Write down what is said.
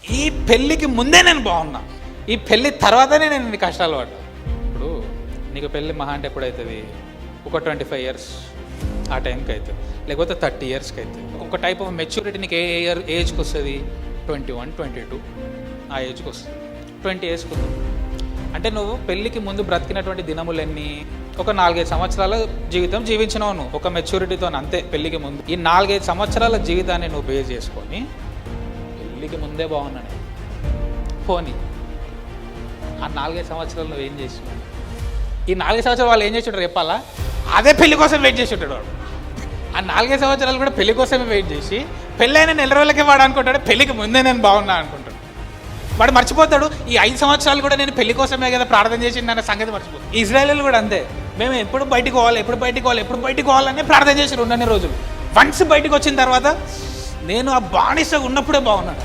ఈ పెళ్ళికి ముందే నేను బాగున్నా, ఈ పెళ్ళి తర్వాతనే నేను ఇన్ని కష్టాలు పడ్డా. ఇప్పుడు నీకు పెళ్ళి మహా అంటే ఎప్పుడవుతుంది? ఒక 25 years ఆ టైంకి అవుతుంది, లేకపోతే 30 yearsకి అవుతుంది. ఒక టైప్ ఆఫ్ మెచ్యూరిటీ నీకు ఏజ్కి వస్తుంది? 21, 22 ఆ ఏజ్కి వస్తుంది. 20 yearsకి వస్తుంది. అంటే నువ్వు పెళ్ళికి ముందు బ్రతికినటువంటి దినములన్నీ ఒక 4-5 సంవత్సరాల జీవితం జీవించినావు నువ్వు ఒక మెచ్యూరిటీతో, అంతే. పెళ్ళికి ముందు ఈ 4-5 సంవత్సరాల జీవితాన్ని నువ్వు బేస్ చేసుకొని పెళ్ళికి ముందే బాగున్నాను పోనీ ఆ 4-5 సంవత్సరాలు నువ్వు ఏం చేసినావు? ఈ 4 సంవత్సరాలు వాళ్ళు ఏం చేసి ఉంటారు చెప్పాలా? అదే పెళ్లి కోసం వెయిట్ చేసి ఉంటాడు వాడు. ఆ 4 సంవత్సరాలు కూడా పెళ్లి కోసమే వెయిట్ చేసి పెళ్ళైన నెల రోజులకే వాడు అనుకుంటాడు పెళ్ళికి ముందే నేను బాగున్నా అనుకుంటాడు. వాడు మర్చిపోతాడు ఈ 5 సంవత్సరాలు కూడా నేను పెళ్లి కోసమే కదా ప్రార్థన చేసింది అన్న సంగతి మర్చిపోతాడు. ఇజ్రాయేల్ కూడా అంతే. మేము ఎప్పుడు బయటికి పోవాలని ప్రార్థన చేసి 2 రోజులు. వన్స్ బయటకు వచ్చిన తర్వాత నేను ఆ బానిసగా ఉన్నప్పుడే బాగున్నాను.